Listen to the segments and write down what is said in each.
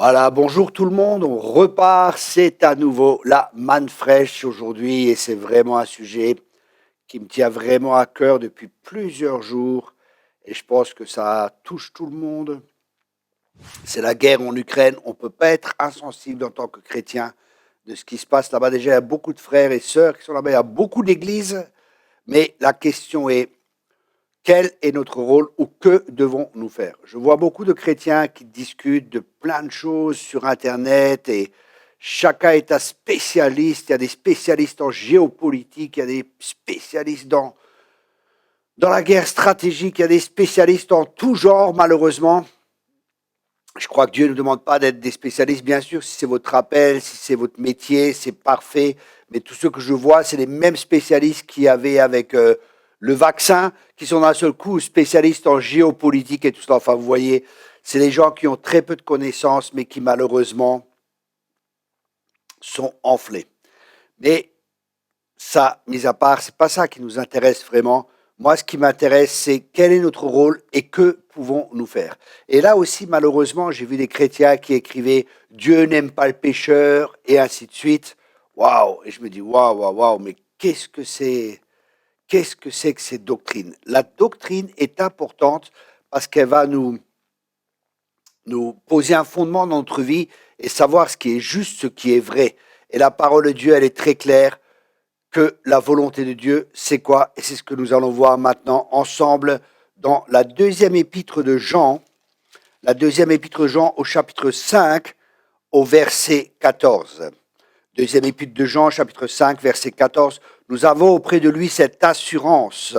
Voilà, bonjour tout le monde, on repart, c'est à nouveau la manne fraîche aujourd'hui et c'est vraiment un sujet qui me tient vraiment à cœur depuis plusieurs jours et je pense que ça touche tout le monde. C'est la guerre en Ukraine, on ne peut pas être insensible en tant que chrétien de ce qui se passe là-bas. Déjà, il y a beaucoup de frères et sœurs qui sont là-bas, il y a beaucoup d'églises, mais la question est quel est notre rôle ou que devons-nous faire? Je vois beaucoup de chrétiens qui discutent de plein de choses sur Internet et chacun est un spécialiste. Il y a des spécialistes en géopolitique, il y a des spécialistes dans la guerre stratégique, il y a des spécialistes en tout genre, malheureusement. Je crois que Dieu ne nous demande pas d'être des spécialistes, bien sûr, si c'est votre appel, si c'est votre métier, c'est parfait. Mais tous ceux que je vois, c'est les mêmes spécialistes qu'il y avait avec le vaccin, qui sont d'un seul coup spécialistes en géopolitique et tout cela. Enfin, vous voyez, c'est des gens qui ont très peu de connaissances, mais qui malheureusement sont enflés. Mais ça, mis à part, c'est pas ça qui nous intéresse vraiment. Moi, ce qui m'intéresse, c'est quel est notre rôle et que pouvons-nous faire. Et là aussi, malheureusement, j'ai vu des chrétiens qui écrivaient Dieu n'aime pas le pécheur et ainsi de suite. Waouh! Et je me dis waouh, waouh, waouh, mais qu'est-ce que c'est que cette doctrine? La doctrine est importante parce qu'elle va nous poser un fondement dans notre vie et savoir ce qui est juste, ce qui est vrai. Et la parole de Dieu, elle est très claire que la volonté de Dieu, c'est quoi? Et c'est ce que nous allons voir maintenant ensemble dans la deuxième épître de Jean, au chapitre 5, au verset 14. Deuxième épître de Jean, chapitre 5, verset 14. Nous avons auprès de lui cette assurance.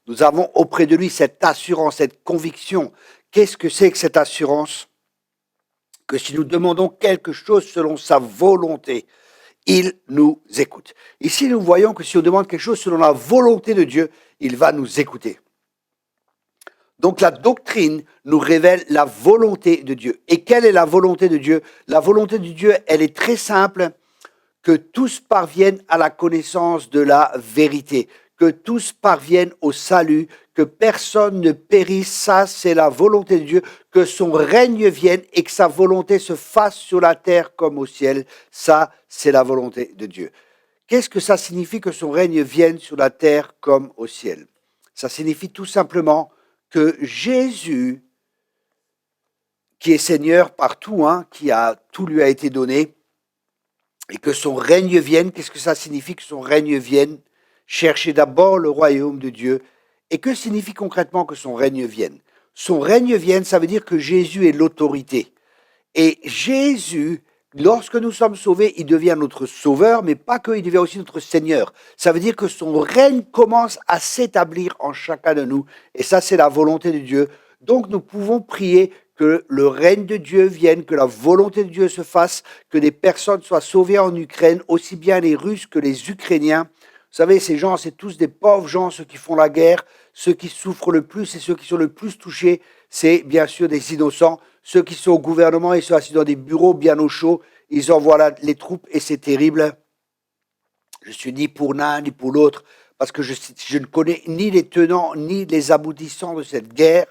Nous avons auprès de lui cette assurance, cette conviction. Qu'est-ce que c'est que cette assurance? Que si nous demandons quelque chose selon sa volonté, il nous écoute. Ici, nous voyons que si on demande quelque chose selon la volonté de Dieu, il va nous écouter. Donc la doctrine nous révèle la volonté de Dieu. Et quelle est la volonté de Dieu? La volonté de Dieu, elle est très simple, que tous parviennent à la connaissance de la vérité, que tous parviennent au salut, que personne ne périsse, ça c'est la volonté de Dieu, que son règne vienne et que sa volonté se fasse sur la terre comme au ciel, ça c'est la volonté de Dieu. Qu'est-ce que ça signifie que son règne vienne sur la terre comme au ciel? Ça signifie tout simplement que Jésus, qui est Seigneur partout, qui a tout lui a été donné, et que son règne vienne. Qu'est-ce que ça signifie que son règne vienne? Chercher d'abord le royaume de Dieu. Et que signifie concrètement que son règne vienne? Son règne vienne, ça veut dire que Jésus est l'autorité. Et Jésus, lorsque nous sommes sauvés, il devient notre sauveur, mais pas que, il devient aussi notre Seigneur. Ça veut dire que son règne commence à s'établir en chacun de nous. Et ça, c'est la volonté de Dieu. Donc, nous pouvons prier que le règne de Dieu vienne, que la volonté de Dieu se fasse, que des personnes soient sauvées en Ukraine, aussi bien les Russes que les Ukrainiens. Vous savez, ces gens, c'est tous des pauvres gens, ceux qui font la guerre, ceux qui souffrent le plus et ceux qui sont le plus touchés, c'est bien sûr des innocents. Ceux qui sont au gouvernement, ils sont assis dans des bureaux bien au chaud, ils envoient les troupes et c'est terrible. Je suis ni pour l'un ni pour l'autre, parce que je ne connais ni les tenants ni les aboutissants de cette guerre.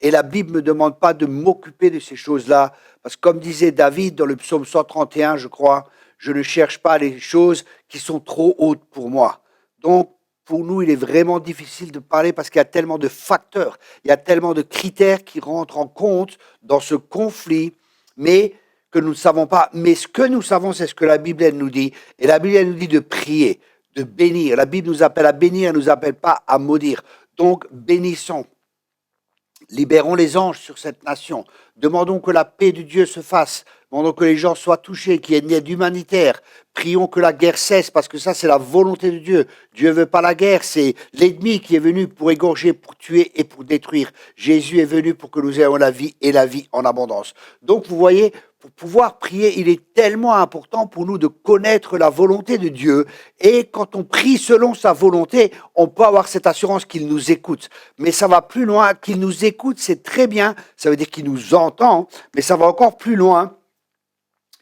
Et la Bible ne me demande pas de m'occuper de ces choses-là, parce que comme disait David dans le psaume 131, je crois, je ne cherche pas les choses qui sont trop hautes pour moi. Donc, pour nous, il est vraiment difficile de parler parce qu'il y a tellement de facteurs, il y a tellement de critères qui rentrent en compte dans ce conflit, mais que nous ne savons pas. Mais ce que nous savons, c'est ce que la Bible elle nous dit. Et la Bible elle nous dit de prier, de bénir. La Bible nous appelle à bénir, elle ne nous appelle pas à maudire. Donc, bénissons. Libérons les anges sur cette nation. Demandons que la paix de Dieu se fasse. Demandons que les gens soient touchés, qu'il y ait une aide humanitaire. Prions que la guerre cesse, parce que ça, c'est la volonté de Dieu. Dieu ne veut pas la guerre, c'est l'ennemi qui est venu pour égorger, pour tuer et pour détruire. Jésus est venu pour que nous ayons la vie et la vie en abondance. Donc, vous voyez, pour pouvoir prier, il est tellement important pour nous de connaître la volonté de Dieu. Et quand on prie selon sa volonté, on peut avoir cette assurance qu'il nous écoute. Mais ça va plus loin. Qu'il nous écoute, c'est très bien. Ça veut dire qu'il nous entend, mais ça va encore plus loin.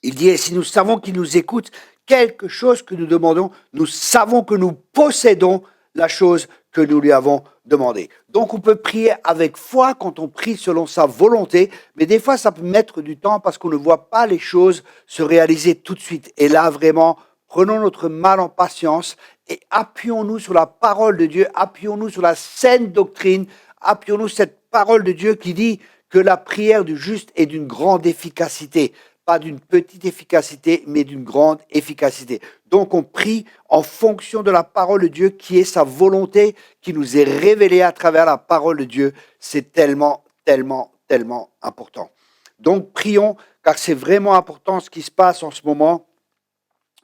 Il dit, et si nous savons qu'il nous écoute, quelque chose que nous demandons, nous savons que nous possédons la chose que nous lui avons demandé. Donc on peut prier avec foi quand on prie selon sa volonté, mais des fois ça peut mettre du temps parce qu'on ne voit pas les choses se réaliser tout de suite. Et là vraiment, prenons notre mal en patience et appuyons-nous sur la parole de Dieu, appuyons-nous sur la saine doctrine, appuyons-nous sur cette parole de Dieu qui dit que la prière du juste est d'une grande efficacité. Pas d'une petite efficacité, mais d'une grande efficacité. Donc on prie en fonction de la parole de Dieu qui est sa volonté, qui nous est révélée à travers la parole de Dieu. C'est tellement, tellement, tellement important. Donc prions, car c'est vraiment important ce qui se passe en ce moment.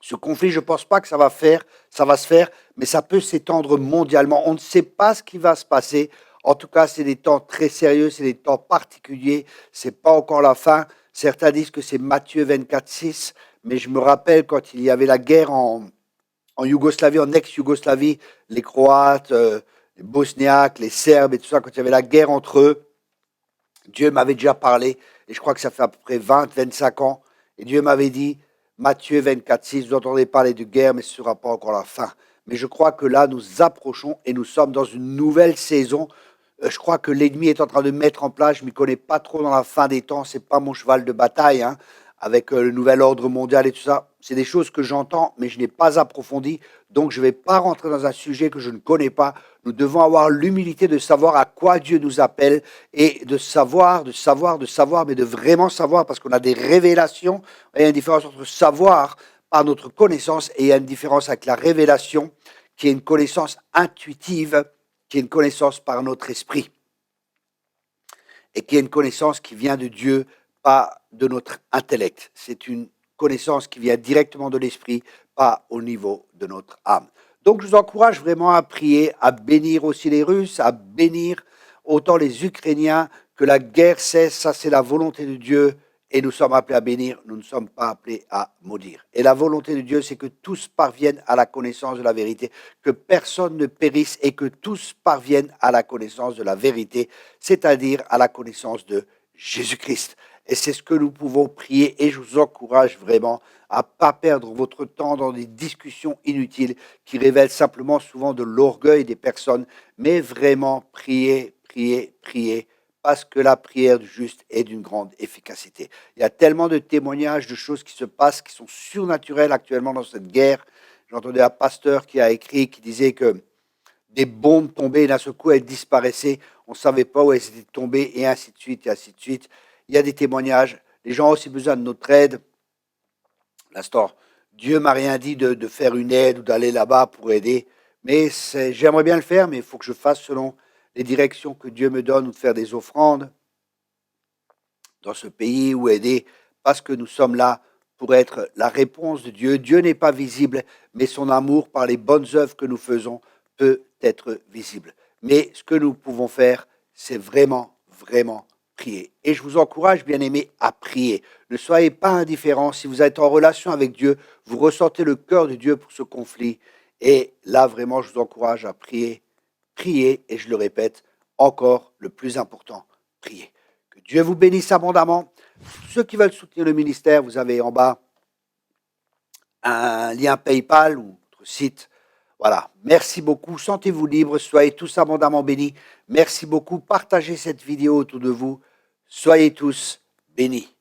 Ce conflit, je ne pense pas que ça va se faire, mais ça peut s'étendre mondialement. On ne sait pas ce qui va se passer. En tout cas, c'est des temps très sérieux, c'est des temps particuliers. C'est pas encore la fin. Certains disent que c'est Matthieu 24, 6, mais je me rappelle quand il y avait la guerre en Yougoslavie, en ex-Yougoslavie, les Croates, les Bosniaques, les Serbes et tout ça, quand il y avait la guerre entre eux, Dieu m'avait déjà parlé, et je crois que ça fait à peu près 20, 25 ans, et Dieu m'avait dit, Matthieu 24, 6, vous entendez parler de guerre, mais ce ne sera pas encore la fin. Mais je crois que là, nous approchons et nous sommes dans une nouvelle saison. Je crois que l'ennemi est en train de mettre en place, je ne m'y connais pas trop dans la fin des temps, ce n'est pas mon cheval de bataille, hein, avec le nouvel ordre mondial et tout ça. C'est des choses que j'entends, mais je n'ai pas approfondi, donc je ne vais pas rentrer dans un sujet que je ne connais pas. Nous devons avoir l'humilité de savoir à quoi Dieu nous appelle et de savoir, mais de vraiment savoir, parce qu'on a des révélations. Il y a une différence entre savoir par notre connaissance et il y a une différence avec la révélation, qui est une connaissance intuitive, qui est une connaissance par notre esprit et qui est une connaissance qui vient de Dieu, pas de notre intellect. C'est une connaissance qui vient directement de l'esprit, pas au niveau de notre âme. Donc je vous encourage vraiment à prier, à bénir aussi les Russes, à bénir autant les Ukrainiens, que la guerre cesse, ça c'est la volonté de Dieu. Et nous sommes appelés à bénir, nous ne sommes pas appelés à maudire. Et la volonté de Dieu, c'est que tous parviennent à la connaissance de la vérité, que personne ne périsse et que tous parviennent à la connaissance de la vérité, c'est-à-dire à la connaissance de Jésus-Christ. Et c'est ce que nous pouvons prier et je vous encourage vraiment à ne pas perdre votre temps dans des discussions inutiles qui révèlent simplement souvent de l'orgueil des personnes, mais vraiment prier, prier, prier, parce que la prière du juste est d'une grande efficacité. Il y a tellement de témoignages de choses qui se passent, qui sont surnaturelles actuellement dans cette guerre. J'entendais un pasteur qui a écrit, qui disait que des bombes tombaient d'un seul coup, elles disparaissaient, on ne savait pas où elles étaient tombées, et ainsi de suite, et ainsi de suite. Il y a des témoignages, les gens ont aussi besoin de notre aide. L'instant, Dieu m'a rien dit de faire une aide ou d'aller là-bas pour aider, mais j'aimerais bien le faire, mais il faut que je fasse selon les directions que Dieu me donne ou de faire des offrandes dans ce pays ou aider parce que nous sommes là pour être la réponse de Dieu. Dieu n'est pas visible, mais son amour par les bonnes œuvres que nous faisons peut être visible. Mais ce que nous pouvons faire, c'est vraiment, vraiment prier. Et je vous encourage, bien aimés, à prier. Ne soyez pas indifférents. Si vous êtes en relation avec Dieu, vous ressentez le cœur de Dieu pour ce conflit. Et là, vraiment, je vous encourage à prier. Priez, et je le répète, encore le plus important, priez. Que Dieu vous bénisse abondamment. Tous ceux qui veulent soutenir le ministère, vous avez en bas un lien PayPal ou notre site. Voilà, merci beaucoup. Sentez-vous libre, soyez tous abondamment bénis. Merci beaucoup. Partagez cette vidéo autour de vous. Soyez tous bénis.